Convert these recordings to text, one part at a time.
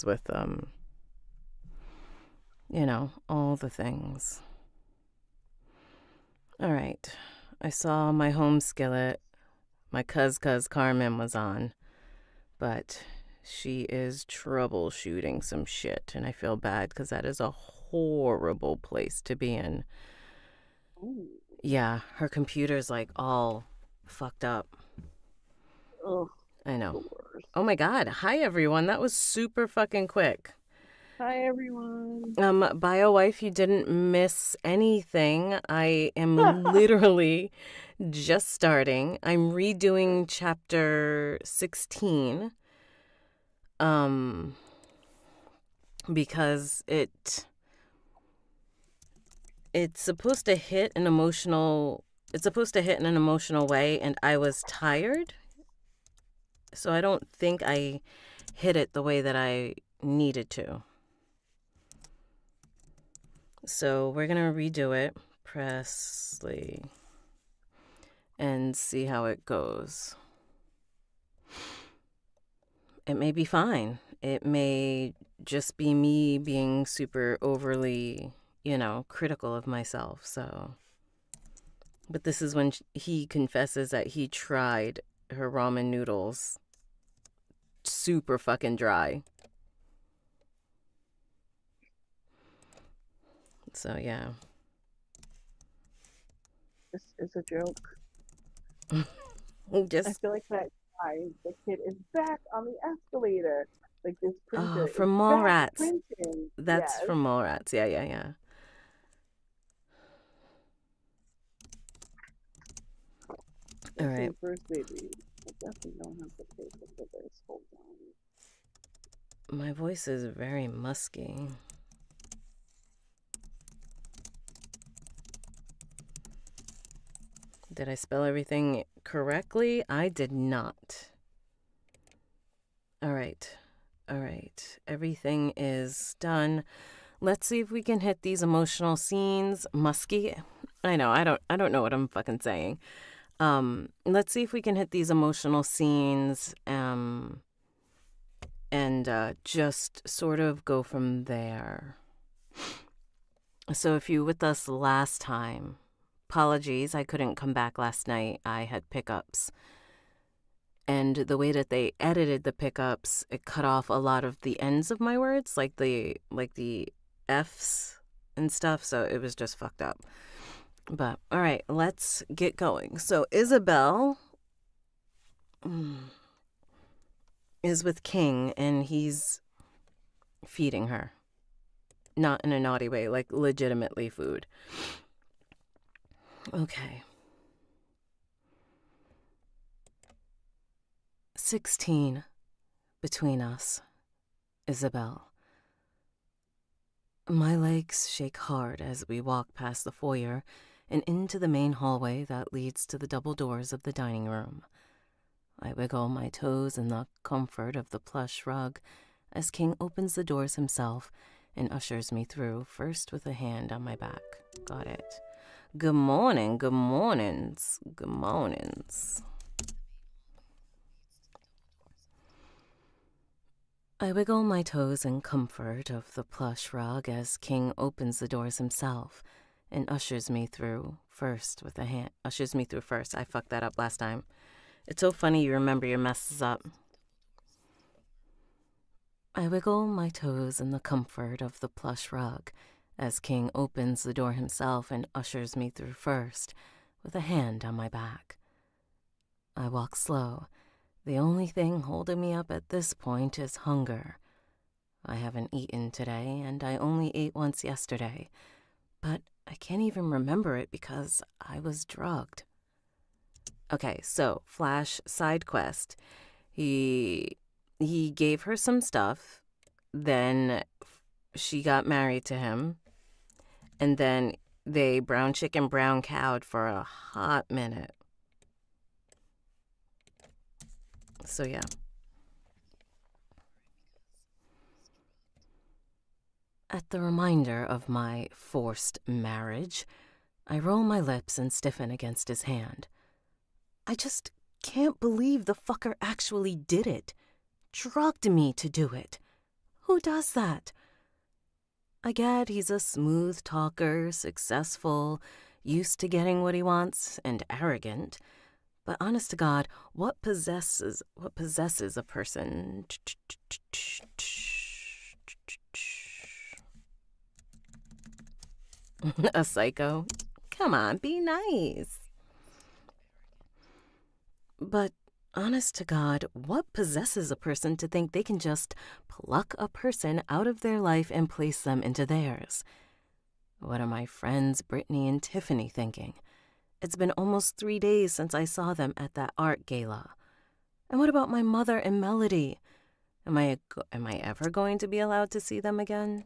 with all the things. All right. I saw my home skillet. My cuz Carmen was on, but she is troubleshooting some shit, and I feel bad because that is a horrible place to be in. Ooh. Yeah, her computer's like all fucked up. Ugh, I know. the worst. Oh my god. Hi everyone. That was super fucking quick. Hi, everyone. Bio wife, you didn't miss anything. I am literally just starting. I'm redoing chapter 16. Um, because it's supposed to hit an emotional it's supposed to hit in an emotional way, and I was tired. So I don't think I hit it the way that I needed to. So we're gonna redo it, Presley, and see how it goes. It may be fine. It may just be me being super overly, critical of myself. So, but this is when he confesses that he tried her ramen noodles super fucking dry. So, yeah. This is a joke. I Just feel like that guy, the kid, is back on the escalator. Like this printer is from back Mallrats. printing. That's Yes. from Mallrats. Yeah, yeah, yeah. All right. Especially first baby. I definitely don't have to pay for this. Hold on. My voice is very musky. Did I spell everything correctly? I did not. All right. All right. Everything is done. Let's see if we can hit these emotional scenes. Musky. I know. I don't know what I'm fucking saying. Let's see if we can hit these emotional scenes and just sort of go from there. So if you were with us last time, apologies, I couldn't come back last night. I had pickups. And the way that they edited the pickups, it cut off a lot of the ends of my words, like the F's and stuff, so it was just fucked up. But all right, let's get going. So Isabel is with King, and he's feeding her. Not in a naughty way, like legitimately food. Okay. 16 between us, Isabel. My legs shake hard as we walk past the foyer and into the main hallway that leads to the double doors of the dining room. I wiggle my toes in the comfort of the plush rug as King opens the doors himself and ushers me through, first with a hand on my back. Got it. Good morning, good mornings, good mornings. I wiggle my toes in comfort of the plush rug as King opens the doors himself and ushers me through first with a hand. Ushers me through first. I fucked that up last time. It's so funny you remember your messes up. I wiggle my toes in the comfort of the plush rug as King opens the door himself and ushers me through first with a hand on my back. I walk slow. The only thing holding me up at this point is hunger. I haven't eaten today, and I only ate once yesterday, but I can't even remember it because I was drugged. Okay, so Flash side quest. He gave her some stuff, then she got married to him, and then they brown chicken brown cowed for a hot minute. So yeah. At the reminder of my forced marriage, I roll my lips and stiffen against his hand. I just can't believe the fucker actually did it. Drugged me to do it. Who does that? I get he's a smooth talker, successful, used to getting what he wants, and arrogant. But honest to God, what possesses a person? A psycho? Come on, be nice. But honest to God, what possesses a person to think they can just pluck a person out of their life and place them into theirs? What are my friends Brittany and Tiffany thinking? It's been almost 3 days since I saw them at that art gala. And what about my mother and Melody? Am I ever going to be allowed to see them again?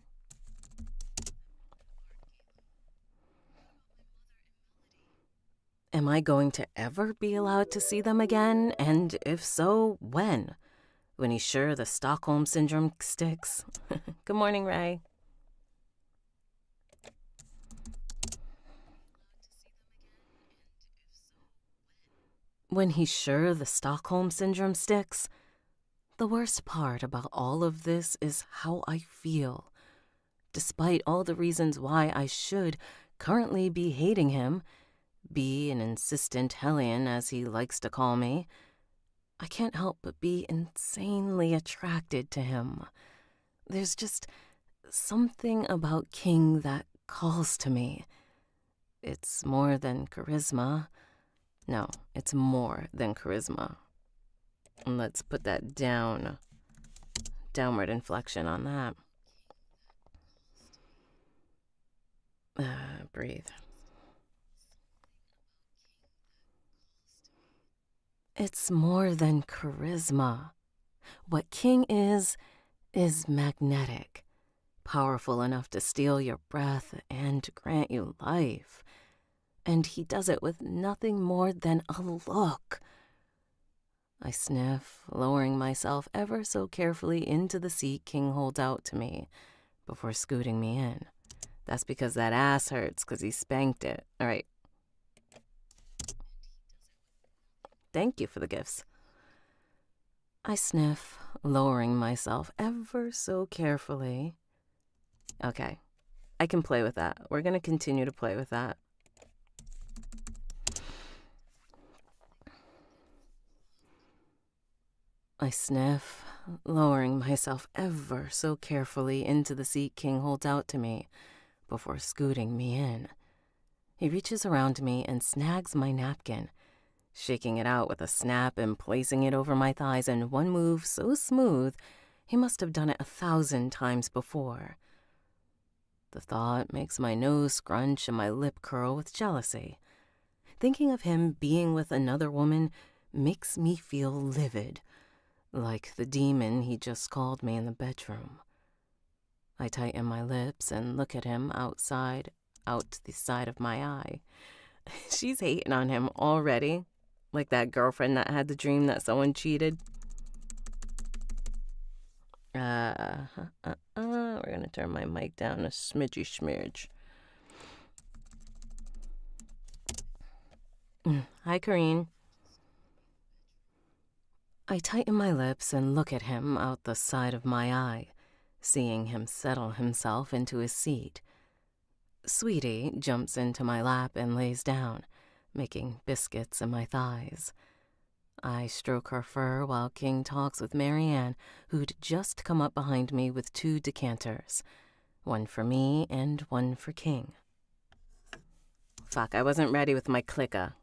Am I going to ever be allowed to see them again? And if so, when? When he's sure the Stockholm Syndrome sticks? Good morning, Ray. When he's sure the Stockholm Syndrome sticks? The worst part about all of this is how I feel. Despite all the reasons why I should currently be hating him, be an insistent hellion as he likes to call me, I can't help but be insanely attracted to him. There's just something about King that calls to me. It's more than charisma. No, it's more than charisma. And let's put that downward inflection on that. Breathe. It's more than charisma. What King is magnetic, powerful enough to steal your breath and grant you life. And he does it with nothing more than a look. I sniff, lowering myself ever so carefully into the seat King holds out to me before scooting me in. That's because that ass hurts because he spanked it. All right. Thank you for the gifts. I sniff, lowering myself ever so carefully. Okay, I can play with that. We're going to continue to play with that. I sniff, lowering myself ever so carefully into the seat King holds out to me before scooting me in. He reaches around me and snags my napkin, shaking it out with a snap and placing it over my thighs in one move so smooth he must have done it 1,000 times before. The thought makes my nose scrunch and my lip curl with jealousy. Thinking of him being with another woman makes me feel livid, like the demon he just called me in the bedroom. I tighten my lips and look at him out the side of my eye. She's hating on him already. Like that girlfriend that had the dream that someone cheated. We're gonna turn my mic down a smidgy smidge. Hi, Corrine. I tighten my lips and look at him out the side of my eye, seeing him settle himself into his seat. Sweetie jumps into my lap and lays down, making biscuits in my thighs. I stroke her fur while King talks with Marianne, who'd just come up behind me with 2 decanters, one for me and one for King. Fuck, I wasn't ready with my clicker.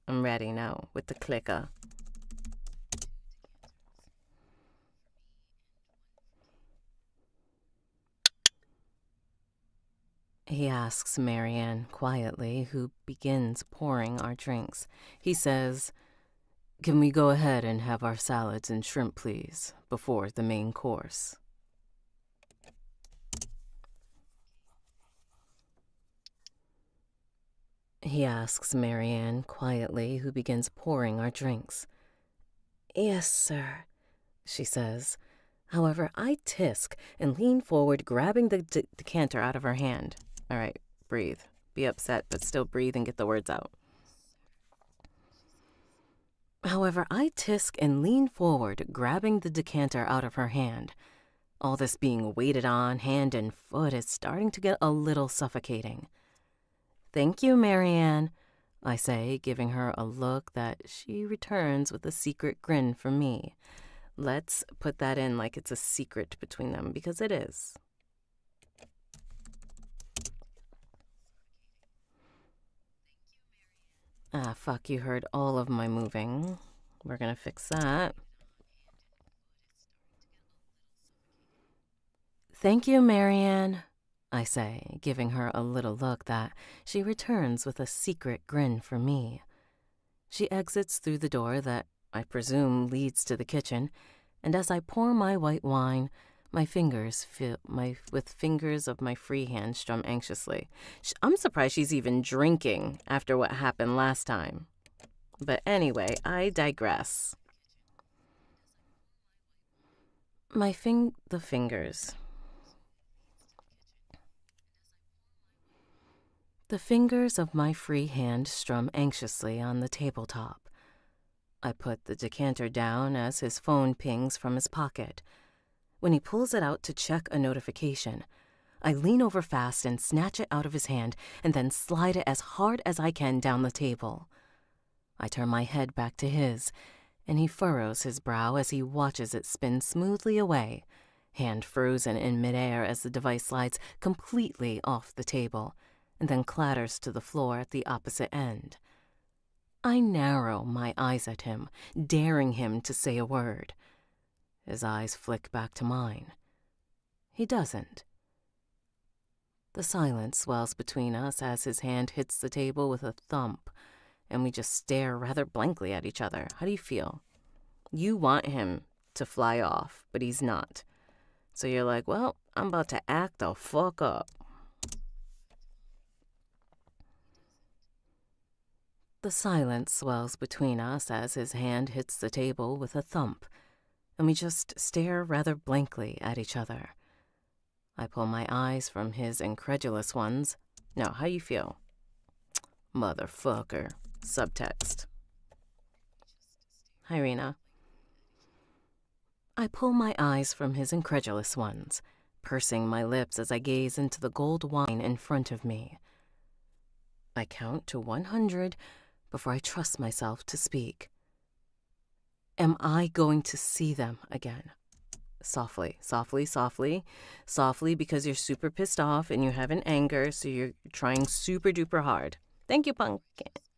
I'm ready now with the clicker. He asks Marianne quietly, who begins pouring our drinks. He says, "Can we go ahead and have our salads and shrimp, please, before the main course?" He asks Marianne quietly, who begins pouring our drinks. "Yes, sir," she says. However, I tisk and lean forward, grabbing the decanter out of her hand. All right, breathe. Be upset, but still breathe and get the words out. However, I tisk and lean forward, grabbing the decanter out of her hand. All this being waited on hand and foot is starting to get a little suffocating. "Thank you, Marianne," I say, giving her a look that she returns with a secret grin for me. Let's put that in like it's a secret between them, because it is. Ah, fuck, you heard all of my moving. We're gonna fix that. "Thank you, Marianne," I say, giving her a little look that she returns with a secret grin for me. She exits through the door that I presume leads to the kitchen, and as I pour my white wine, my fingers with fingers of my free hand strum anxiously. I'm surprised she's even drinking after what happened last time. But anyway, I digress. The fingers. The fingers of my free hand strum anxiously on the tabletop. I put the decanter down as his phone pings from his pocket. When he pulls it out to check a notification, I lean over fast and snatch it out of his hand and then slide it as hard as I can down the table. I turn my head back to his, and he furrows his brow as he watches it spin smoothly away, hand frozen in midair as the device slides completely off the table and then clatters to the floor at the opposite end. I narrow my eyes at him, daring him to say a word. His eyes flick back to mine. He doesn't. The silence swells between us as his hand hits the table with a thump, and we just stare rather blankly at each other. How do you feel? You want him to fly off, but he's not. So you're like, well, I'm about to act the fuck up. The silence swells between us as his hand hits the table with a thump, and we just stare rather blankly at each other. I pull my eyes from his incredulous ones. Now, how you feel? Motherfucker. Subtext. Hi, Rena. I pull my eyes from his incredulous ones, pursing my lips as I gaze into the gold wine in front of me. I count to 100 before I trust myself to speak. Am I going to see them again? Softly, softly, softly, softly, because you're super pissed off and you have an anger, so you're trying super duper hard. Thank you, Punk.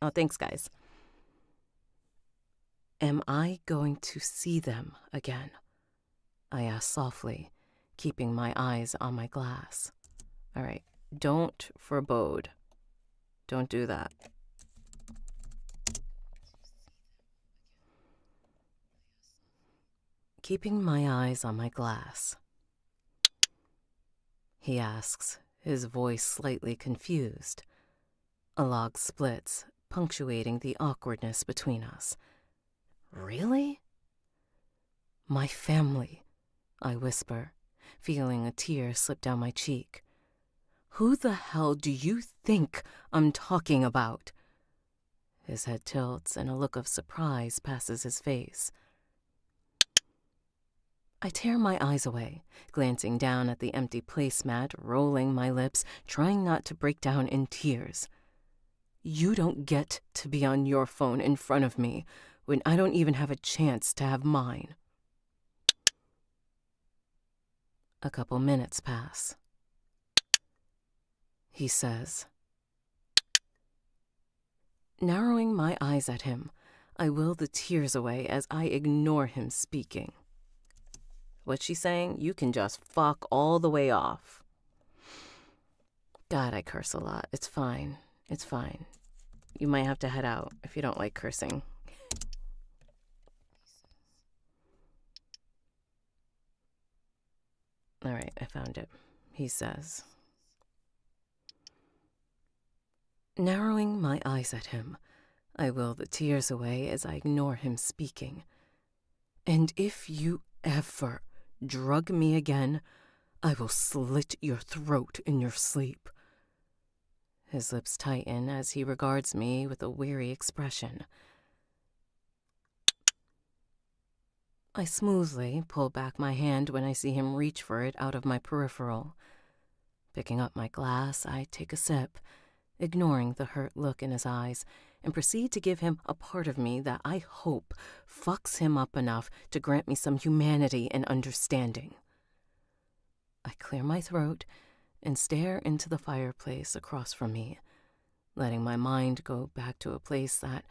Oh, thanks, guys. Am I going to see them again? I ask softly, keeping my eyes on my glass. All right, don't forebode. Don't do that. Keeping my eyes on my glass. He asks, his voice slightly confused. A log splits, punctuating the awkwardness between us. Really? My family, I whisper, feeling a tear slip down my cheek. Who the hell do you think I'm talking about? His head tilts and a look of surprise passes his face. I tear my eyes away, glancing down at the empty placemat, rolling my lips, trying not to break down in tears. You don't get to be on your phone in front of me when I don't even have a chance to have mine. A couple minutes pass. He says. Narrowing my eyes at him, I will the tears away as I ignore him speaking. What's she saying? You can just fuck all the way off. God, I curse a lot. It's fine. It's fine. You might have to head out if you don't like cursing. All right, I found it. He says. Narrowing my eyes at him, I will the tears away as I ignore him speaking. And if you ever drug me again, I will slit your throat in your sleep. His lips tighten as he regards me with a weary expression. I smoothly pull back my hand when I see him reach for it out of my peripheral. Picking up my glass, I take a sip, ignoring the hurt look in his eyes, and proceed to give him a part of me that I hope fucks him up enough to grant me some humanity and understanding. I clear my throat and stare into the fireplace across from me, letting my mind go back to a place that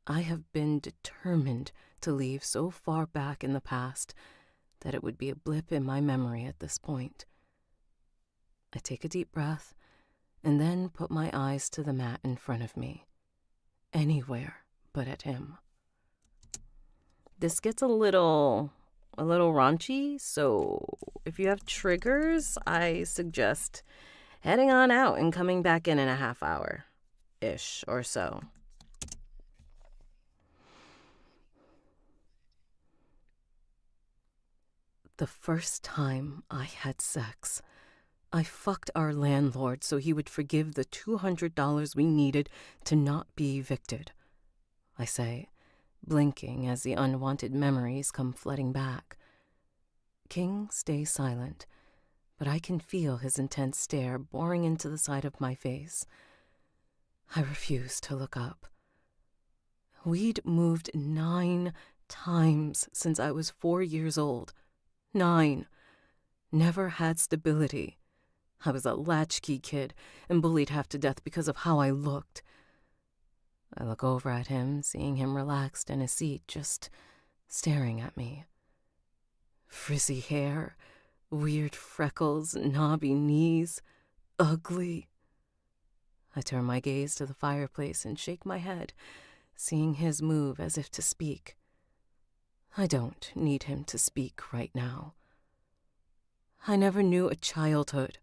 I have been determined to leave so far back in the past that it would be a blip in my memory at this point. I take a deep breath and then put my eyes to the mat in front of me. Anywhere but at him. This gets a little raunchy, so if you have triggers, I suggest heading on out and coming back in a half hour-ish or so. The first time I had sex, I fucked our landlord so he would forgive the $200 we needed to not be evicted, I say, blinking as the unwanted memories come flooding back. King stays silent, but I can feel his intense stare boring into the side of my face. I refuse to look up. We'd moved 9 times since I was 4 years old. 9. Never had stability. I was a latchkey kid and bullied half to death because of how I looked. I look over at him, seeing him relaxed in his seat, just staring at me. Frizzy hair, weird freckles, knobby knees, ugly. I turn my gaze to the fireplace and shake my head, seeing his move as if to speak. I don't need him to speak right now. I never knew a childhood.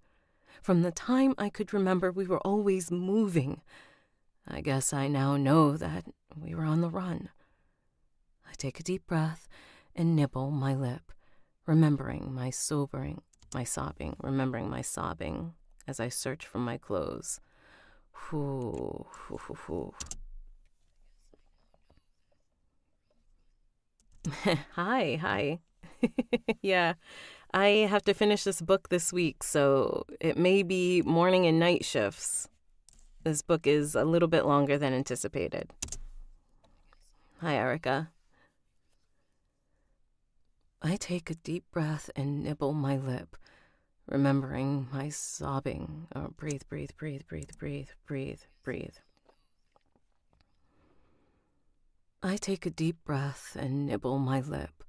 From the time I could remember, we were always moving. I guess I now know that we were on the run. I take a deep breath and nibble my lip, remembering my sobbing as I search for my clothes. Whew. Hi. Yeah, I have to finish this book this week, so it may be morning and night shifts. This book is a little bit longer than anticipated. Hi, Erica. I take a deep breath and nibble my lip, remembering my sobbing. Oh, breathe. I take a deep breath and nibble my lip,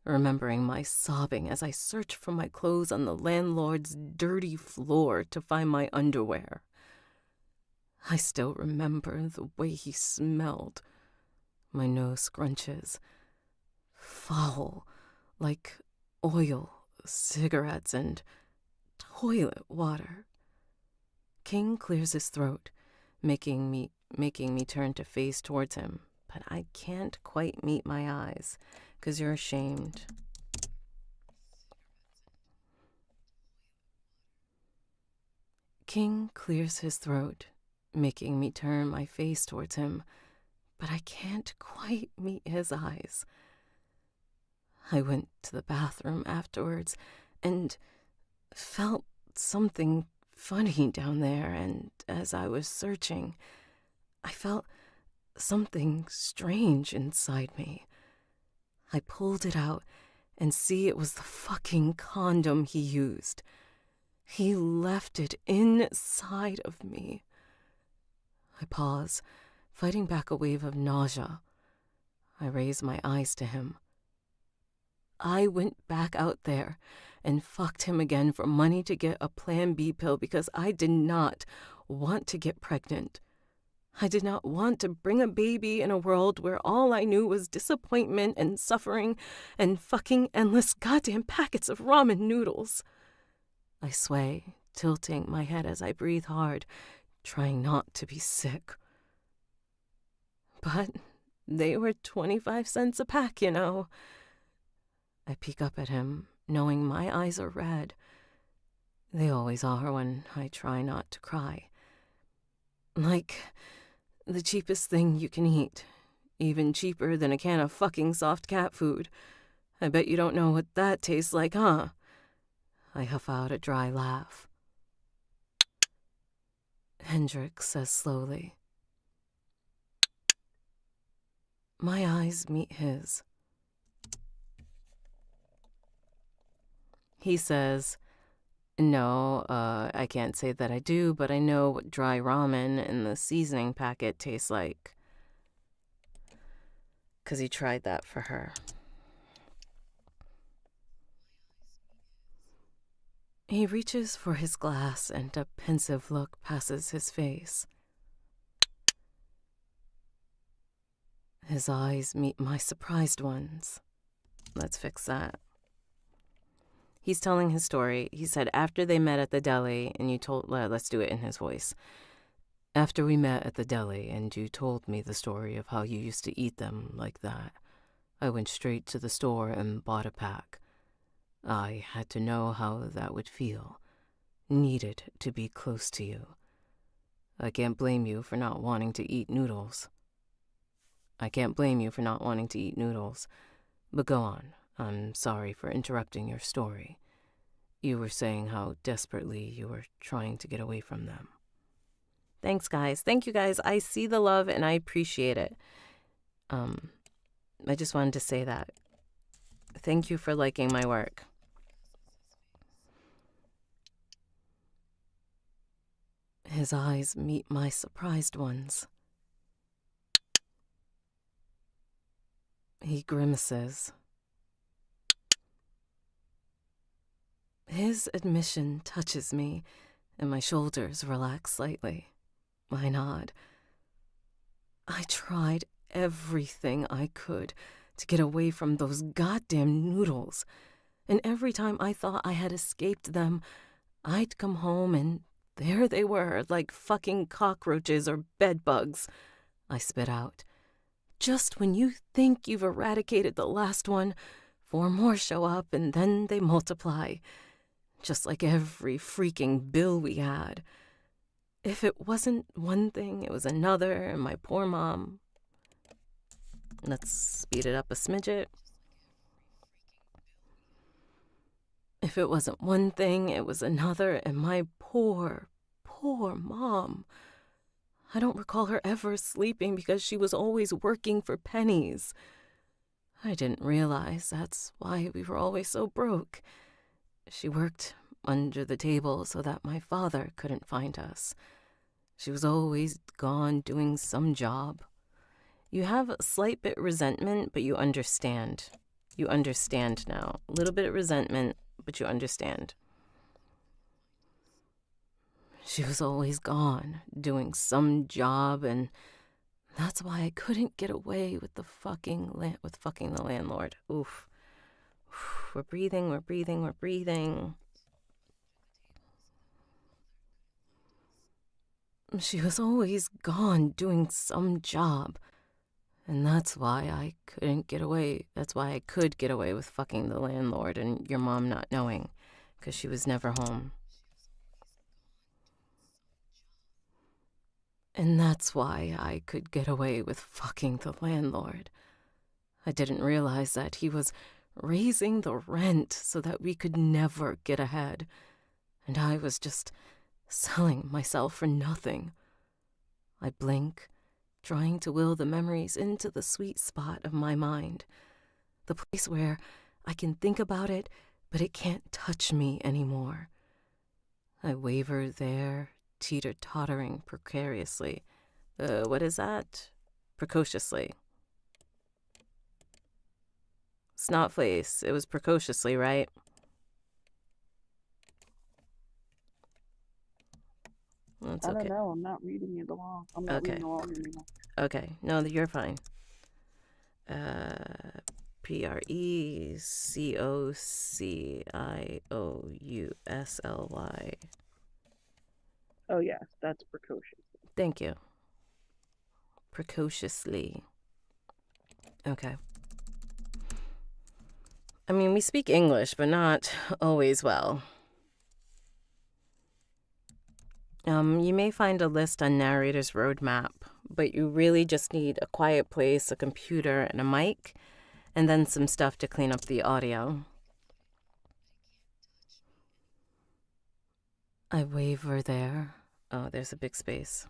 remembering my sobbing as I search for my clothes on the landlord's dirty floor to find my underwear. I still remember the way he smelled. My nose scrunches. Foul, like oil, cigarettes, and toilet water. King clears his throat, making me turn to face towards him, but I can't quite meet my eyes, 'cause you're ashamed. King clears his throat, making me turn my face towards him, but I can't quite meet his eyes. I went to the bathroom afterwards and felt something funny down there, and as I was searching, I felt something strange inside me. I pulled it out and see it was the fucking condom he used. He left it inside of me. I pause, fighting back a wave of nausea. I raise my eyes to him. I went back out there and fucked him again for money to get a Plan B pill because I did not want to get pregnant. I did not want to bring a baby in a world where all I knew was disappointment and suffering and fucking endless goddamn packets of ramen noodles. I sway, tilting my head as I breathe hard, trying not to be sick. But they were 25 cents a pack, you know. I peek up at him, knowing my eyes are red. They always are when I try not to cry. Like the cheapest thing you can eat, even cheaper than a can of fucking soft cat food. I bet you don't know what that tastes like, huh? I huff out a dry laugh. Hendrik says slowly. My eyes meet his. He says, no, I can't say that I do, but I know what dry ramen in the seasoning packet tastes like. 'Cause he tried that for her. He reaches for his glass and a pensive look passes his face. His eyes meet my surprised ones. Let's fix that. He's telling his story. He said after they met at the deli and you told... let's do it in his voice. After we met at the deli and you told me the story of how you used to eat them like that, I went straight to the store and bought a pack. I had to know how that would feel. Needed to be close to you. I can't blame you for not wanting to eat noodles. But go on. I'm sorry for interrupting your story. You were saying how desperately you were trying to get away from them. Thanks, guys. Thank you, guys. I see the love and I appreciate it. I just wanted to say that. Thank you for liking my work. His eyes meet my surprised ones. He grimaces. His admission touches me, and my shoulders relax slightly. I nod. I tried everything I could to get away from those goddamn noodles, and every time I thought I had escaped them, I'd come home and there they were, like fucking cockroaches or bedbugs. I spit out. Just when you think you've eradicated the last one, 4 more show up and then they multiply. Just like every freaking bill we had. If it wasn't one thing, it was another, and my poor mom. Let's speed it up a smidget. If it wasn't one thing, it was another, and my poor mom. I don't recall her ever sleeping because she was always working for pennies. I didn't realize that's why we were always so broke. She worked under the table so that my father couldn't find us. She was always gone doing some job. You have a slight bit resentment, but you understand. You understand now. A little bit of resentment, but you understand. She was always gone, doing some job, and that's why I couldn't get away with the fucking the landlord. Oof. We're breathing. She was always gone doing some job, and that's why I couldn't get away. That's why I could get away with fucking the landlord and your mom not knowing, because she was never home. And that's why I could get away with fucking the landlord. I didn't realize that he was raising the rent so that we could never get ahead. And I was just selling myself for nothing. I blink, trying to will the memories into the sweet spot of my mind. The place where I can think about it, but it can't touch me anymore. I waver there, teeter-tottering precariously. What is that? Precociously. Snotface. It was precociously, right? That's okay. I don't know. I'm not reading it along. I'm not reading along anymore. Okay. No, you're fine. Precociously. Oh, yes. That's precocious. Thank you. Precociously. Okay. I mean, we speak English, but not always well. You may find a list on Narrator's Roadmap, but you really just need a quiet place, a computer, and a mic, and then some stuff to clean up the audio. I waver there. Oh, there's a big space.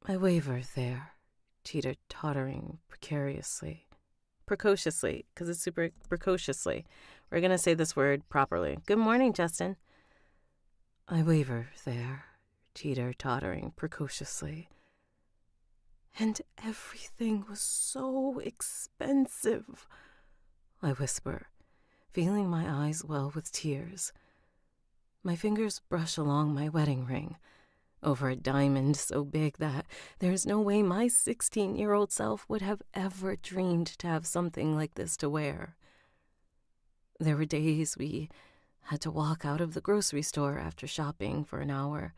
I waver there, teeter-tottering precociously, because it's super precociously. We're going to say this word properly. Good morning, Justin. I waver there, teeter-tottering precociously. And everything was so expensive, I whisper, feeling my eyes well with tears. My fingers brush along my wedding ring, over a diamond so big that there's no way my 16-year-old self would have ever dreamed to have something like this to wear. There were days we had to walk out of the grocery store after shopping for an hour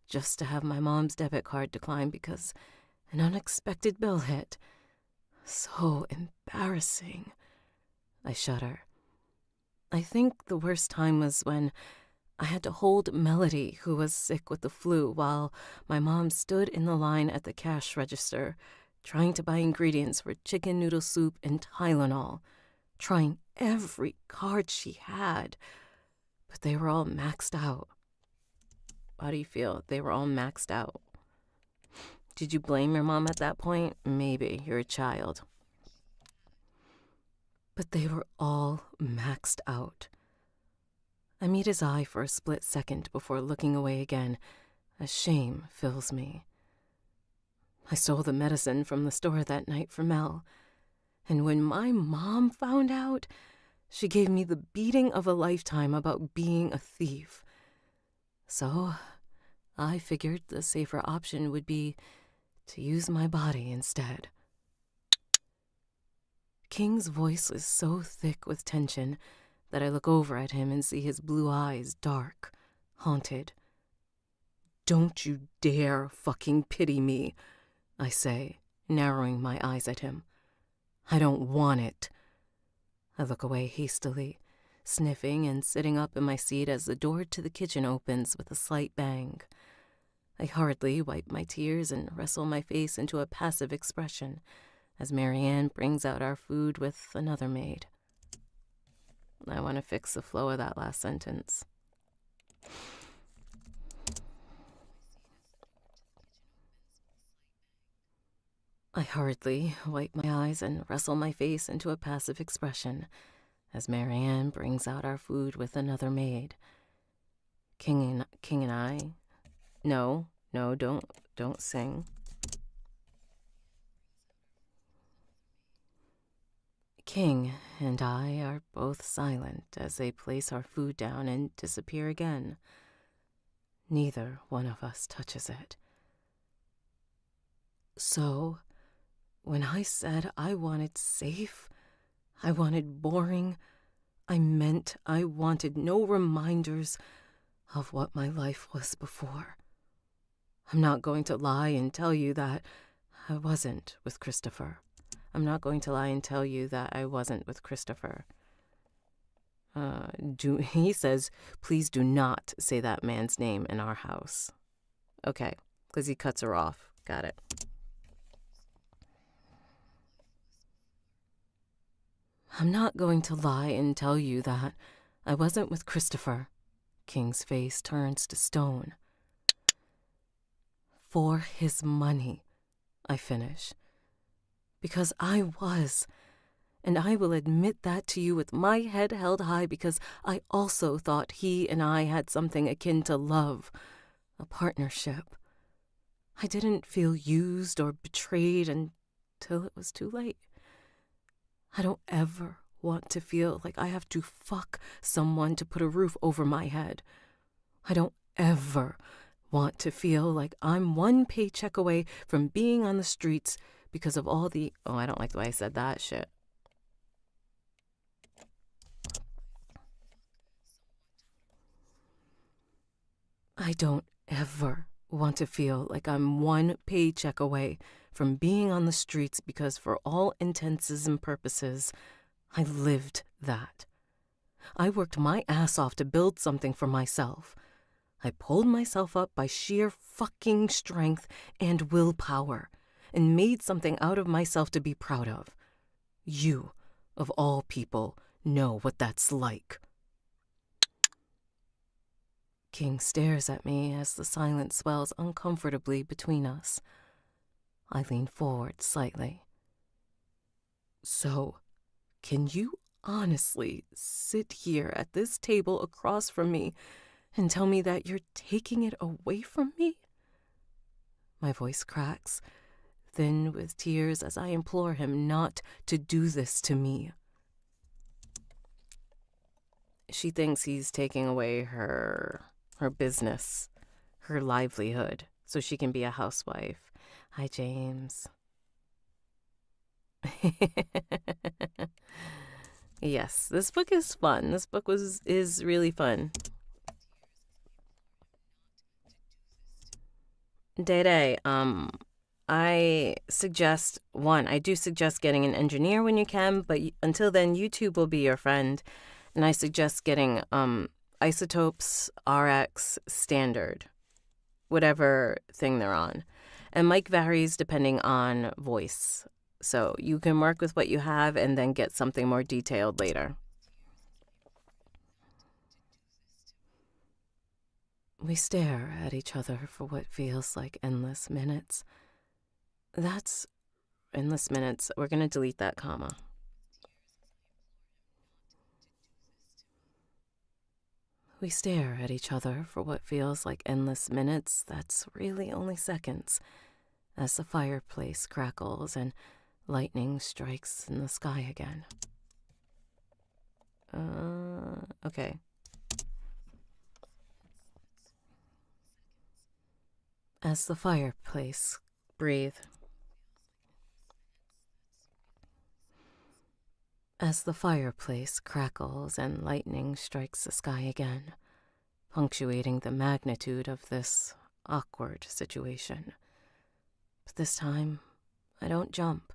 just to have my mom's debit card decline because an unexpected bill hit. So embarrassing. I shudder. I think the worst time was when I had to hold Melody, who was sick with the flu, while my mom stood in the line at the cash register, trying to buy ingredients for chicken noodle soup and Tylenol, trying every card she had, but they were all maxed out. How do you feel? They were all maxed out. Did you blame your mom at that point? Maybe. You're a child. But they were all maxed out. I meet his eye for a split second before looking away again, as shame fills me. I stole the medicine from the store that night for Mel, and when my mom found out, she gave me the beating of a lifetime about being a thief. So I figured the safer option would be to use my body instead. King's voice is so thick with tension that I look over at him and see his blue eyes dark, haunted. Don't you dare fucking pity me, I say, narrowing my eyes at him. I don't want it. I look away hastily, sniffing and sitting up in my seat as the door to the kitchen opens with a slight bang. I hurriedly wipe my tears and wrestle my face into a passive expression as Marianne brings out our food with another maid. I want to fix the flow of that last sentence. I hurriedly wipe my eyes and wrestle my face into a passive expression as Marianne brings out our food with another maid. King and I... No, don't sing. King and I are both silent as they place our food down and disappear again. Neither one of us touches it. So, when I said I wanted safe, I wanted boring, I meant I wanted no reminders of what my life was before. I'm not going to lie and tell you that I wasn't with Christopher. He says, please do not say that man's name in our house. Okay, because he cuts her off. Got it. I'm not going to lie and tell you that I wasn't with Christopher. King's face turns to stone. For his money, I finish. Because I was, and I will admit that to you with my head held high because I also thought he and I had something akin to love, a partnership. I didn't feel used or betrayed until it was too late. I don't ever want to feel like I have to fuck someone to put a roof over my head. I don't ever want to feel like I'm one paycheck away from being on the streets because of all the... Oh, I don't like the way I said that shit. I don't ever want to feel like I'm one paycheck away from being on the streets because for all intents and purposes, I lived that. I worked my ass off to build something for myself. I pulled myself up by sheer fucking strength and willpower, and made something out of myself to be proud of. You, of all people, know what that's like. King stares at me as the silence swells uncomfortably between us. I lean forward slightly. So, can you honestly sit here at this table across from me and tell me that you're taking it away from me? My voice cracks, thin with tears as I implore him not to do this to me. She thinks he's taking away her business, her livelihood, so she can be a housewife. Hi, James. Yes, this book is fun. This book is really fun. Day, I do suggest getting an engineer when you can, but until then, YouTube will be your friend. And I suggest getting Isotopes RX Standard, whatever thing they're on. And mic varies depending on voice. So you can work with what you have and then get something more detailed later. We stare at each other for what feels like endless minutes. That's endless minutes. We're going to delete that comma. We stare at each other for what feels like endless minutes. That's really only seconds, as the fireplace crackles and lightning strikes in the sky again. Okay. As the fireplace breathe. As the fireplace crackles and lightning strikes the sky again, punctuating the magnitude of this awkward situation. But this time, I don't jump.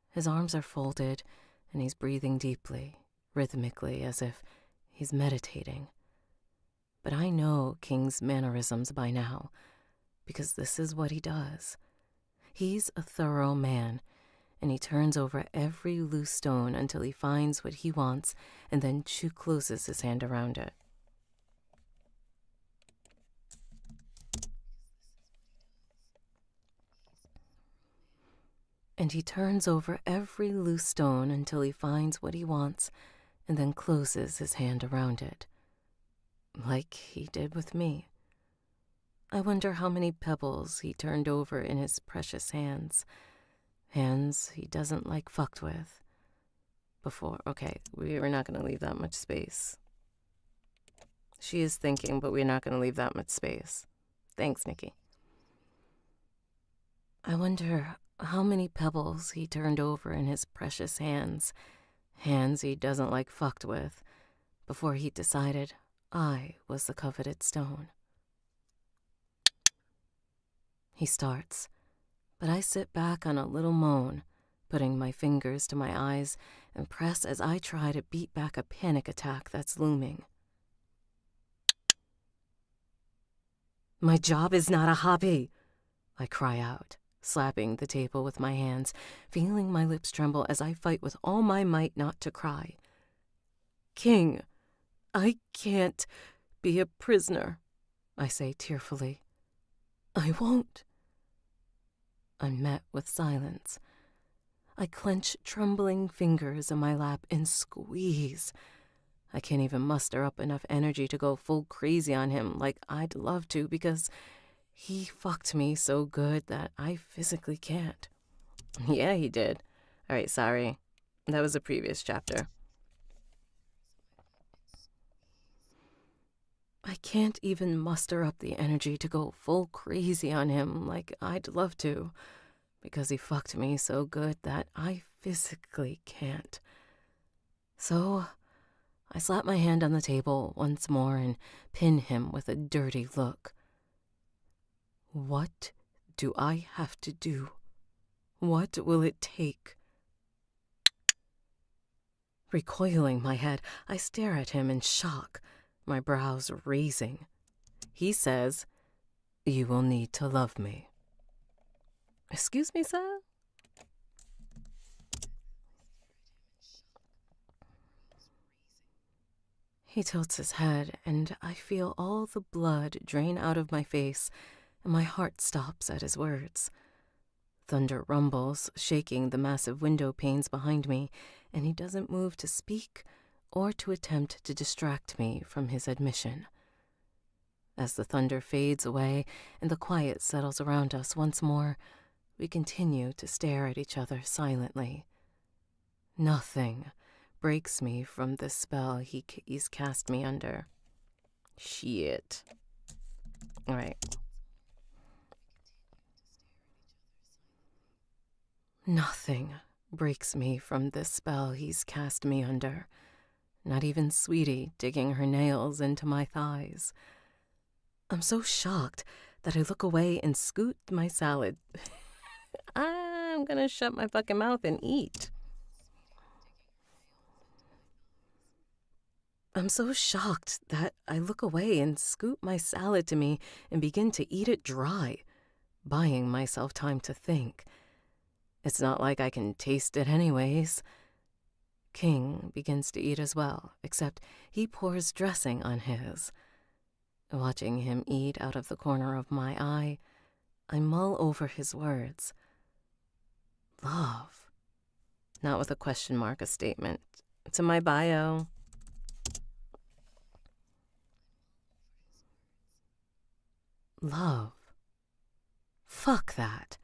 His arms are folded, and he's breathing deeply, rhythmically, as if he's meditating. But I know King's mannerisms by now, because this is what he does. He's a thorough man, and he turns over every loose stone until he finds what he wants, and then closes his hand around it. And he turns over every loose stone until he finds what he wants, and then closes his hand around it. Like he did with me. I wonder how many pebbles he turned over in his precious hands. Hands he doesn't like fucked with. Before, okay, we're not going to leave that much space. She is thinking, but we're not going to leave that much space. Thanks, Nikki. I wonder how many pebbles he turned over in his precious hands. Hands he doesn't like fucked with. Before he decided I was the coveted stone. He starts, but I sit back on a little moan, putting my fingers to my eyes and press as I try to beat back a panic attack that's looming. My job is not a hobby, I cry out, slapping the table with my hands, feeling my lips tremble as I fight with all my might not to cry. King, I can't be a prisoner, I say tearfully. I won't. I'm met with silence. I clench trembling fingers in my lap and squeeze. I can't even muster up enough energy to go full crazy on him like I'd love to because he fucked me so good that I physically can't. Yeah, he did. All right, sorry. That was a previous chapter. I can't even muster up the energy to go full crazy on him like I'd love to, because he fucked me so good that I physically can't. So I slap my hand on the table once more and pin him with a dirty look. What do I have to do? What will it take? Recoiling my head, I stare at him in shock, my brows raising. He says, "You will need to love me." Excuse me, sir? He tilts his head, and I feel all the blood drain out of my face, and my heart stops at his words. Thunder rumbles, shaking the massive window panes behind me, and he doesn't move to speak or to attempt to distract me from his admission. As the thunder fades away and the quiet settles around us once more, we continue to stare at each other silently. Nothing breaks me from the spell he's cast me under. Shit. All right. Nothing breaks me from this spell he's cast me under. Not even Sweetie digging her nails into my thighs. I'm so shocked that I look away and scoot my salad. I'm gonna shut my fucking mouth and eat. I'm so shocked that I look away and scoop my salad to me and begin to eat it dry, buying myself time to think. It's not like I can taste it anyways. King begins to eat as well, except he pours dressing on his. Watching him eat out of the corner of my eye, I mull over his words. Love. Not with a question mark, a statement. It's in my bio. Love. Fuck that.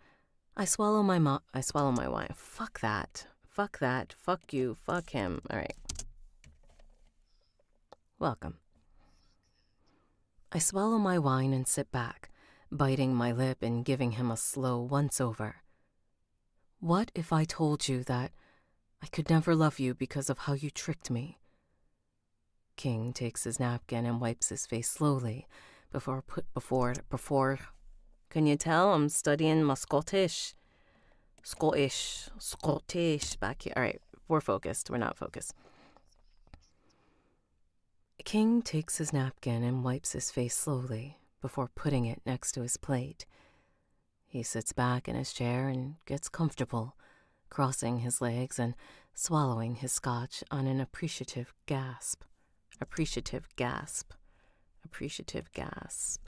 I swallow my wine. Fuck that. Fuck that. Fuck you. Fuck him. All right. Welcome. I swallow my wine and sit back, biting my lip and giving him a slow once-over. What if I told you that I could never love you because of how you tricked me? King takes his napkin and wipes his face slowly before. Can you tell I'm studying my Scottish back here? All right, we're focused. We're not focused. King takes his napkin and wipes his face slowly before putting it next to his plate. He sits back in his chair and gets comfortable, crossing his legs and swallowing his scotch on an appreciative gasp. Appreciative gasp. Appreciative gasp.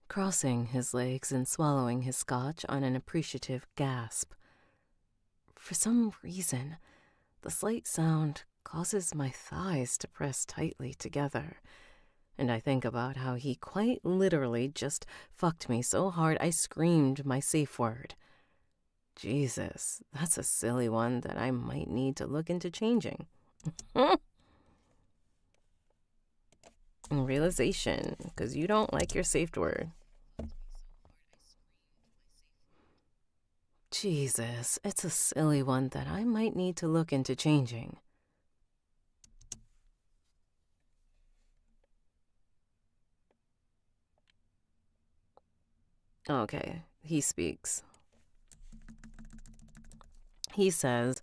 Crossing his legs and swallowing his scotch on an appreciative gasp. For some reason, the slight sound causes my thighs to press tightly together, and I think about how he quite literally just fucked me so hard I screamed my safe word. Jesus, that's a silly one that I might need to look into changing. Realization, because you don't like your safe word. Jesus, it's a silly one that I might need to look into changing. Okay, he speaks. He says,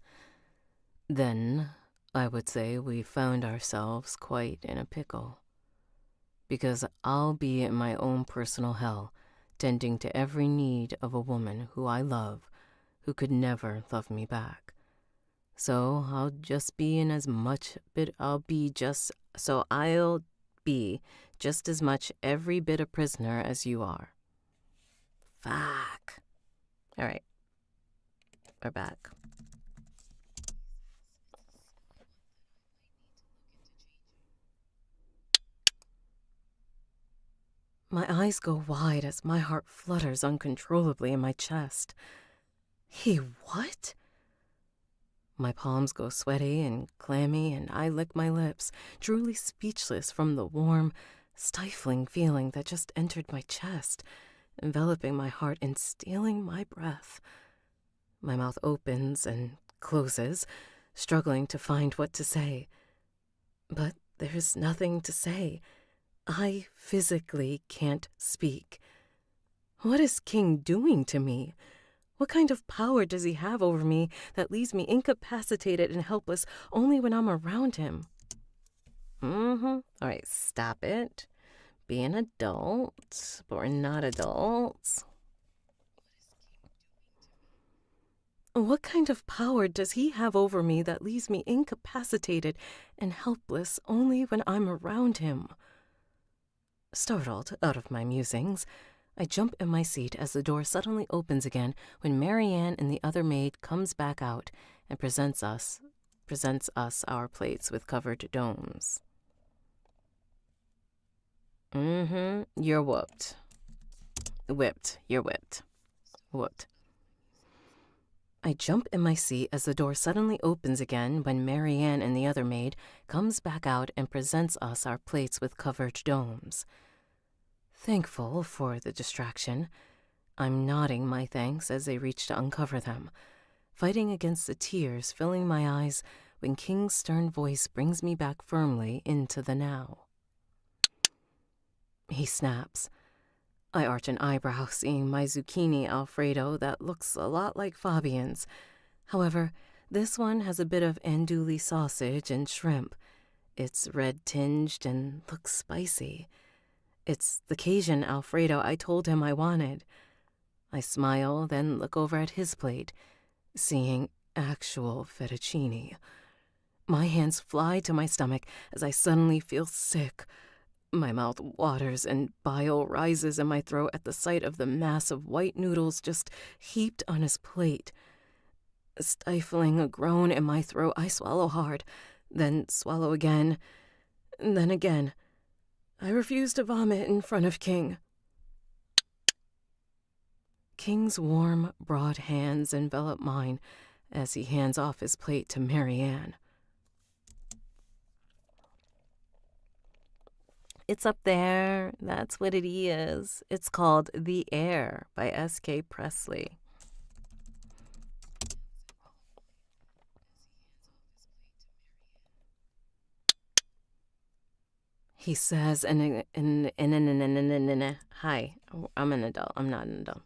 then I would say we found ourselves quite in a pickle. Because I'll be in my own personal hell, tending to every need of a woman who I love, who could never love me back. So I'll be just as much every bit a prisoner as you are. Fuck. All right. We're back. My eyes go wide as my heart flutters uncontrollably in my chest. He what? My palms go sweaty and clammy, and I lick my lips, truly speechless from the warm, stifling feeling that just entered my chest, enveloping my heart and stealing my breath. My mouth opens and closes, struggling to find what to say. But there's nothing to say. I physically can't speak. What is King doing to me? What kind of power does he have over me that leaves me incapacitated and helpless only when I'm around him? All right, stop it. Be an adult, but we're not adults. What kind of power does he have over me that leaves me incapacitated and helpless only when I'm around him? Startled out of my musings, I jump in my seat as the door suddenly opens again when Marianne and the other maid comes back out and presents us our plates with covered domes. You're whooped. Whipped. You're whipped. Whooped. I jump in my seat as the door suddenly opens again when Marianne and the other maid comes back out and presents us our plates with covered domes. Thankful for the distraction, I'm nodding my thanks as they reach to uncover them, fighting against the tears filling my eyes when King's stern voice brings me back firmly into the now. He snaps. I arch an eyebrow seeing my zucchini Alfredo that looks a lot like Fabian's. However, this one has a bit of andouille sausage and shrimp. It's red-tinged and looks spicy. It's the Cajun Alfredo I told him I wanted. I smile, then look over at his plate, seeing actual fettuccine. My hands fly to my stomach as I suddenly feel sick. My mouth waters and bile rises in my throat at the sight of the mass of white noodles just heaped on his plate. Stifling a groan in my throat, I swallow hard, then swallow again, and then again. I refuse to vomit in front of King. King's warm, broad hands envelop mine as he hands off his plate to Marianne. It's up there. That's what it is. It's called The Heir by S.K. Presley. He says, hi, I'm an adult. I'm not an adult.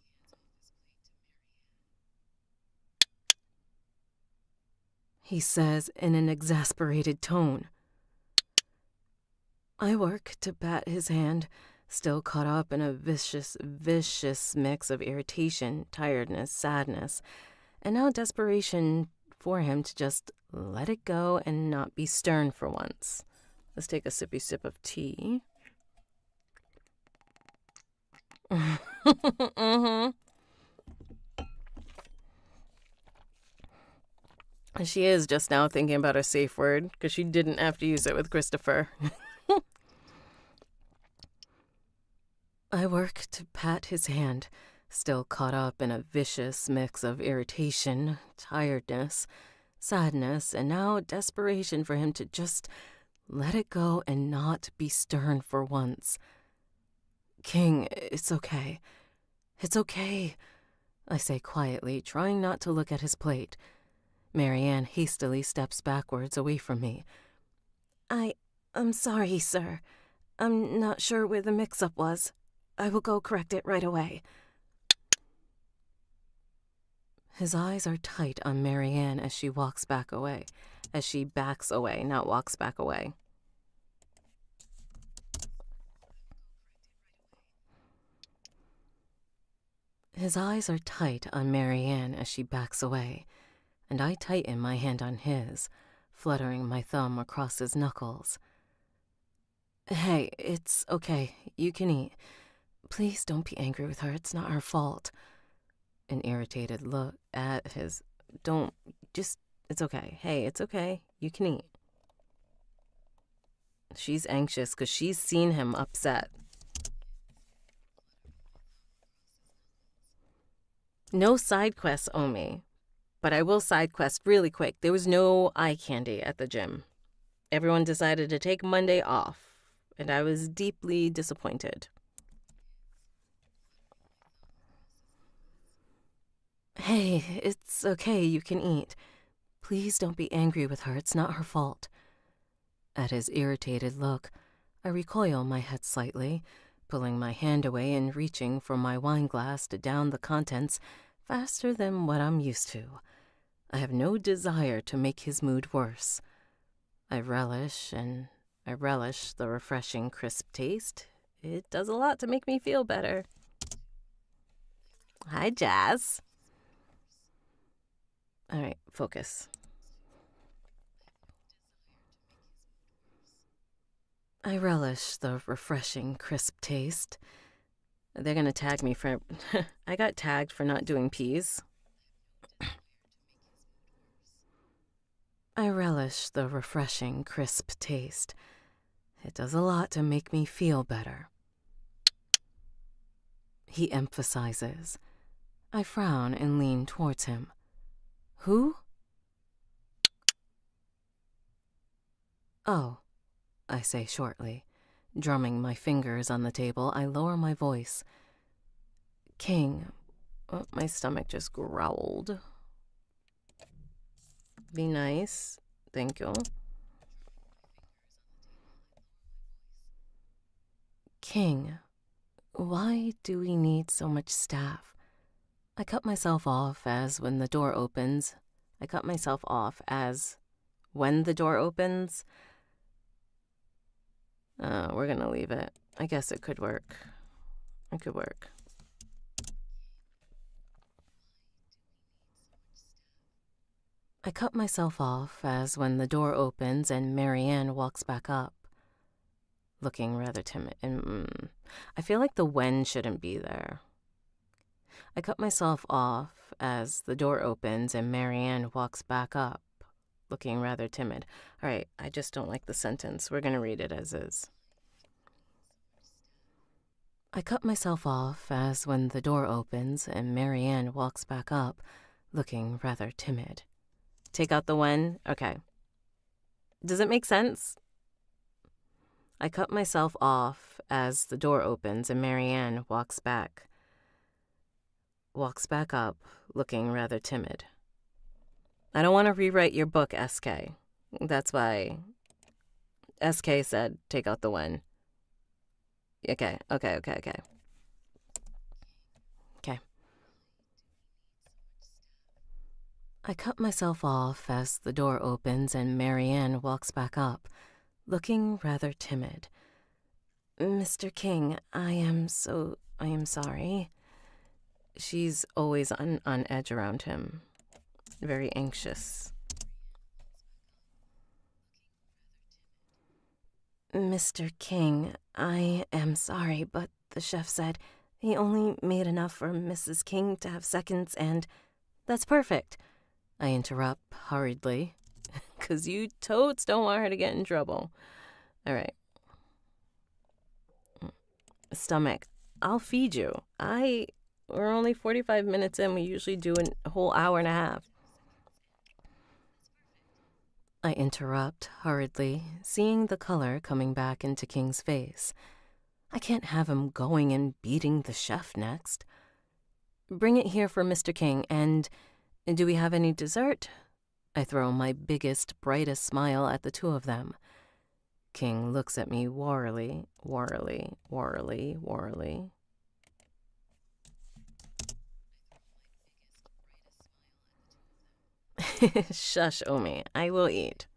He says in an exasperated tone. I work to pat his hand, still caught up in a vicious mix of irritation, tiredness, sadness, and now desperation for him to just let it go and not be stern for once. Let's take a sippy sip of tea. She is just now thinking about a safe word because she didn't have to use it with Christopher. I work to pat his hand, still caught up in a vicious mix of irritation, tiredness, sadness, and now desperation for him to just let it go and not be stern for once. King, it's okay. It's okay, I say quietly, trying not to look at his plate. Marianne hastily steps backwards away from me. I'm sorry, sir. I'm not sure where the mix-up was. I will go correct it right away. His eyes are tight on Marianne as she walks back away. As she backs away, not walks back away. His eyes are tight on Marianne as she backs away, and I tighten my hand on his, fluttering my thumb across his knuckles. Hey, it's okay. You can eat. Please don't be angry with her. It's not her fault. An irritated look at his... It's okay. Hey, it's okay. You can eat. She's anxious because she's seen him upset. No side quests, Omi. But I will side quest really quick. There was no eye candy at the gym. Everyone decided to take Monday off, and I was deeply disappointed. Hey, it's okay, you can eat. Please don't be angry with her, it's not her fault. At his irritated look, I recoil my head slightly, pulling my hand away and reaching for my wine glass to down the contents faster than what I'm used to. I have no desire to make his mood worse. I relish the refreshing crisp taste. It does a lot to make me feel better. Hi, Jazz. All right, focus. I relish the refreshing, crisp taste. They're gonna tag me for... I got tagged for not doing peas. I relish the refreshing, crisp taste. It does a lot to make me feel better. He emphasizes. I frown and lean towards him. Who? Oh, I say shortly. Drumming my fingers on the table, I lower my voice. King. Oh, my stomach just growled. Be nice. Thank you. King, why do we need so much staff? I cut myself off as when the door opens. We're gonna leave it. I guess it could work. It could work. I cut myself off as when the door opens and Marianne walks back up, looking rather timid. I feel like the when shouldn't be there. I cut myself off as the door opens and Marianne walks back up, looking rather timid. All right, I just don't like the sentence. We're going to read it as is. I cut myself off as when the door opens and Marianne walks back up, looking rather timid. Take out the when? Okay. Does it make sense? I cut myself off as the door opens and Marianne walks back up, looking rather timid. I don't want to rewrite your book, SK. That's why SK said take out the when. Okay. Okay. I cut myself off as the door opens and Marianne walks back up, looking rather timid. Mr. King, I am sorry. She's always on edge around him, very anxious. Mr. King, I am sorry, but the chef said he only made enough for Mrs. King to have seconds, and that's perfect. I interrupt hurriedly, 'cause you totes don't want her to get in trouble. All right. Stomach, I'll feed you. We're only 45 minutes in. We usually do a whole hour and a half. I interrupt hurriedly, seeing the color coming back into King's face. I can't have him going and beating the chef next. Bring it here for Mr. King, and do we have any dessert? I throw my biggest, brightest smile at the two of them. King looks at me warily. Shush, Omi. I will eat.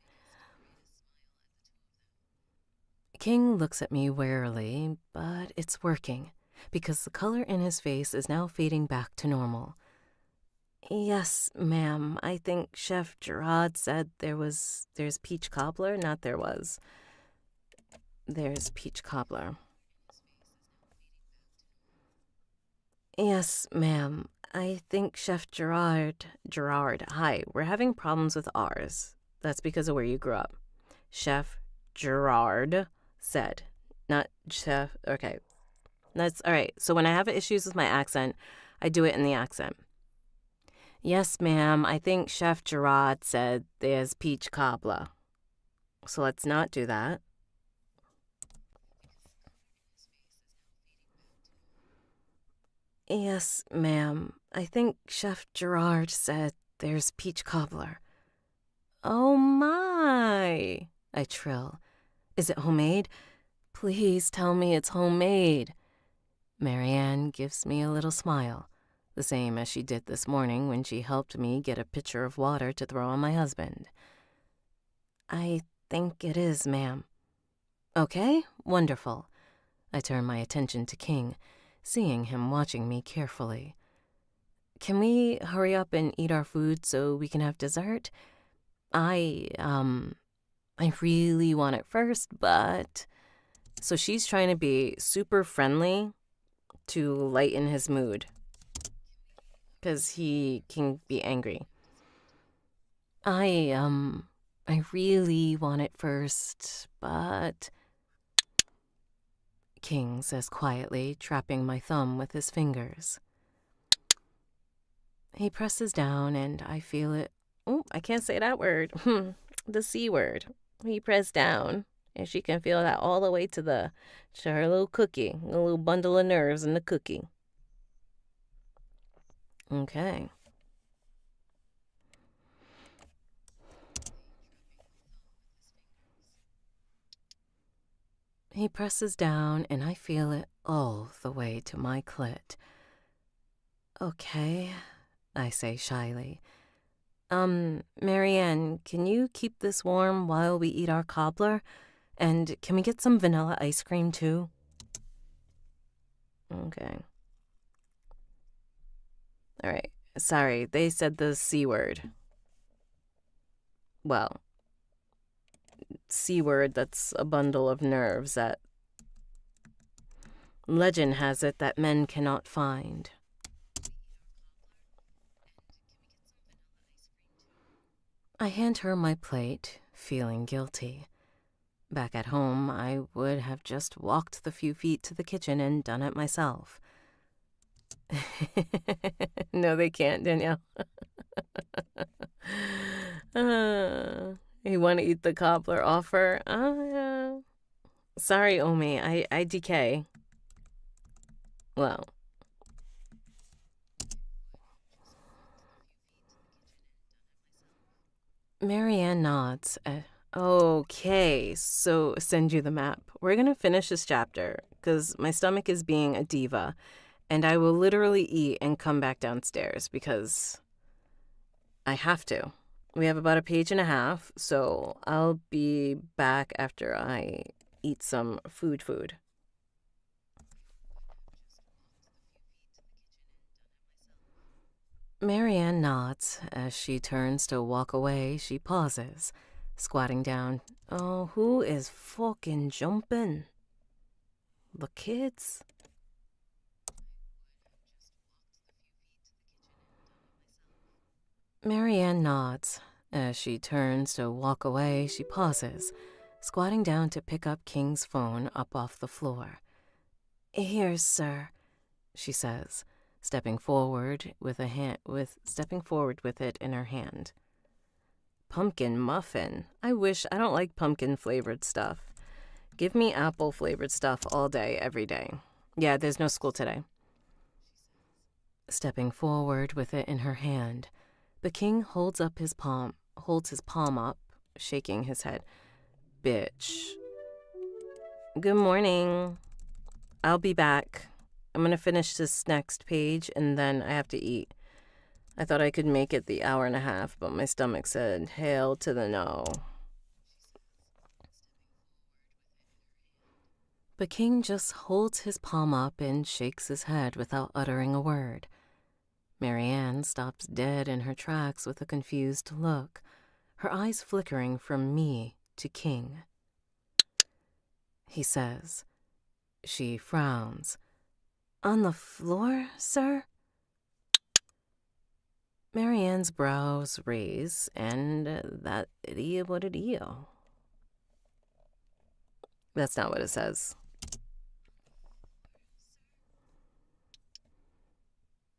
King looks at me warily, but it's working, because the color in his face is now fading back to normal. Yes, ma'am. I think Chef Gerard said there's peach cobbler. Not there was. There's peach cobbler. Yes, ma'am. I think Chef Gerard, hi, we're having problems with ours. That's because of where you grew up. Chef Gerard said, not Chef, okay. That's, all right, so when I have issues with my accent, I do it in the accent. Yes, ma'am, I think Chef Gerard said there's peach cobbler. So let's not do that. Yes, ma'am, I think Chef Gerard said there's peach cobbler. Oh my, I trill. Is it homemade? Please tell me it's homemade. Marianne gives me a little smile, the same as she did this morning when she helped me get a pitcher of water to throw on my husband. I think it is, ma'am. Okay, wonderful. I turn my attention to King, seeing him watching me carefully. Can we hurry up and eat our food so we can have dessert? I really want it first, but... So she's trying to be super friendly to lighten his mood, because he can be angry. I really want it first, but... King says quietly, trapping my thumb with his fingers. He presses down and I feel it. Oh, I can't say that word. The C word. He pressed down and she can feel that all the way to her little cookie, a little bundle of nerves in the cookie. Okay. He presses down and I feel it all the way to my clit. Okay, I say shyly. Marianne, can you keep this warm while we eat our cobbler? And can we get some vanilla ice cream too? Okay. All right. Sorry, they said the C word. Well, C word, that's a bundle of nerves that legend has it that men cannot find. I hand her my plate, feeling guilty. Back at home, I would have just walked the few feet to the kitchen and done it myself. No, they can't, Danielle. You want to eat the cobbler offer? Sorry, Omi, I decay. Well, Marianne nods. Okay, so send you the map. We're going to finish this chapter because my stomach is being a diva, and I will literally eat and come back downstairs because I have to. We have about a page and a half, so I'll be back after I eat some food. Marianne nods. As she turns to walk away, she pauses, squatting down. Oh, who is fucking jumping? The kids? Marianne nods. As she turns to walk away, she pauses, squatting down to pick up King's phone up off the floor. Here, sir, she says, stepping forward with it in her hand. Pumpkin muffin. I don't like pumpkin flavored stuff. Give me apple flavored stuff all day, every day. Yeah, there's no school today. Stepping forward with it in her hand, the king holds his palm up, shaking his head. Bitch. Good morning. I'll be back. I'm gonna finish this next page and then I have to eat. I thought I could make it the hour and a half, but my stomach said, hail to the no. But King just holds his palm up and shakes his head without uttering a word. Marianne stops dead in her tracks with a confused look, her eyes flickering from me to King. He says. She frowns. On the floor, sir? Marianne's brows raise, and that idiot what it is. That's not what it says.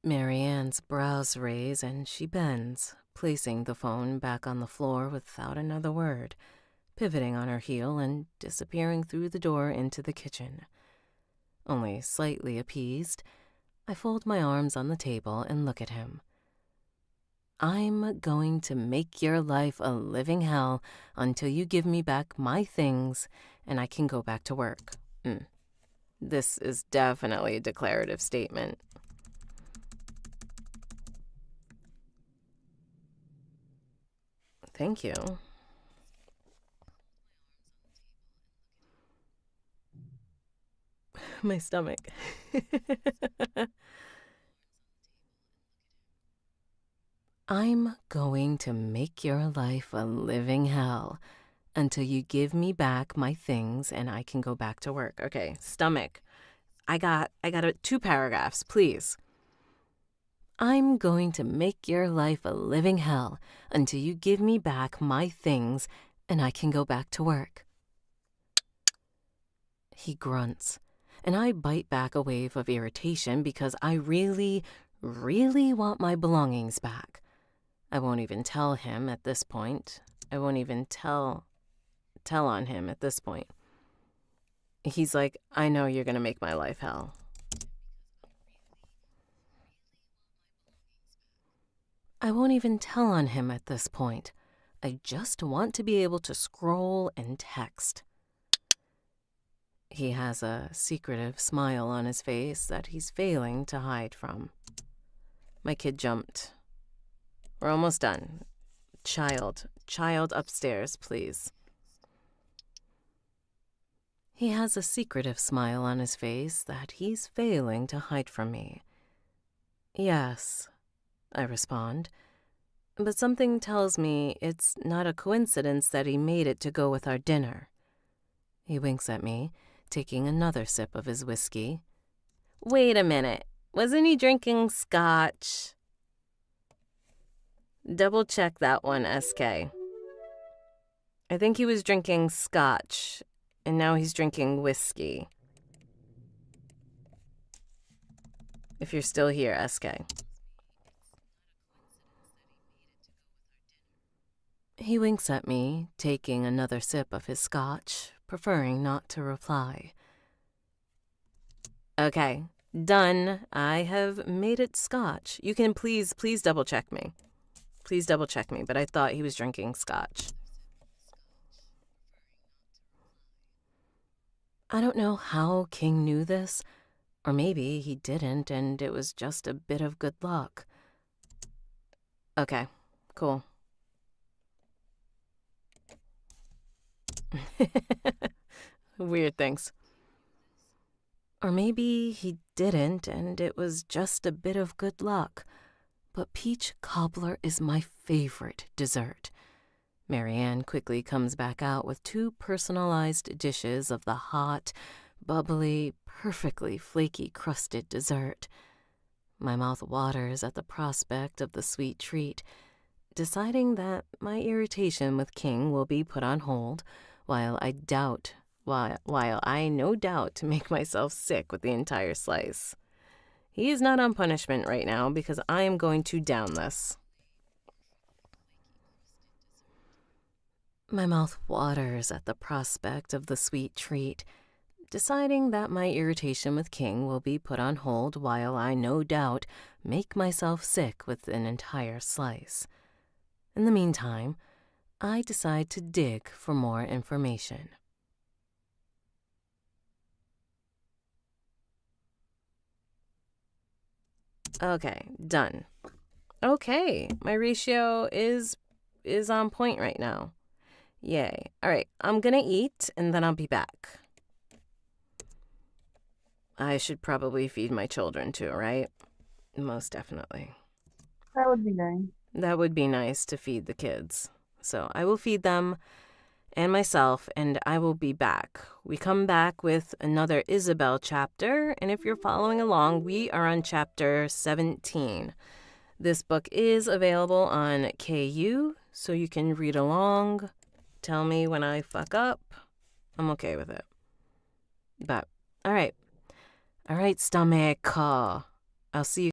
Marianne's brows raise and she bends, placing the phone back on the floor without another word, pivoting on her heel and disappearing through the door into the kitchen. Only slightly appeased, I fold my arms on the table and look at him. I'm going to make your life a living hell until you give me back my things and I can go back to work. This is definitely a declarative statement. Thank you. My stomach. I'm going to make your life a living hell until you give me back my things and I can go back to work. Okay, stomach. I got 2 paragraphs, please. I'm going to make your life a living hell until you give me back my things and I can go back to work. He grunts, and I bite back a wave of irritation because I really, really want my belongings back. I won't even tell him at this point. I won't even tell on him at this point. He's like, I know you're going to make my life hell. I won't even tell on him at this point. I just want to be able to scroll and text. He has a secretive smile on his face that he's failing to hide from. My kid jumped. We're almost done. Child upstairs, please. He has a secretive smile on his face that he's failing to hide from me. Yes, I respond, but something tells me it's not a coincidence that he made it to go with our dinner. He winks at me, taking another sip of his whiskey. Wait a minute, wasn't he drinking scotch? Double check that one, SK. I think he was drinking scotch, and now he's drinking whiskey. If you're still here, SK. He winks at me, taking another sip of his scotch, preferring not to reply. Okay, done. I have made it scotch. You can please double check me. Please double check me, but I thought he was drinking scotch. I don't know how King knew this, or maybe he didn't and it was just a bit of good luck. Okay, cool. Weird things. Or maybe he didn't and it was just a bit of good luck. But peach cobbler is my favorite dessert. Marianne quickly comes back out with 2 personalized dishes of the hot, bubbly, perfectly flaky crusted dessert. My mouth waters at the prospect of the sweet treat, deciding that my irritation with King will be put on hold while I no doubt make myself sick with the entire slice. He is not on punishment right now because I am going to down this. My mouth waters at the prospect of the sweet treat, deciding that my irritation with King will be put on hold while I no doubt make myself sick with an entire slice. In the meantime, I decide to dig for more information. Okay, done. Okay, my ratio is on point right now. Yay. All right, I'm gonna eat and then I'll be back. I should probably feed my children too, right? Most definitely. That would be nice. That would be nice to feed the kids. So I will feed them and myself, and I will be back. We come back with another Isabel chapter, and if you're following along, we are on chapter 17. This book is available on KU, so you can read along. Tell me when I fuck up. I'm okay with it. But, all right, stomach. I'll see you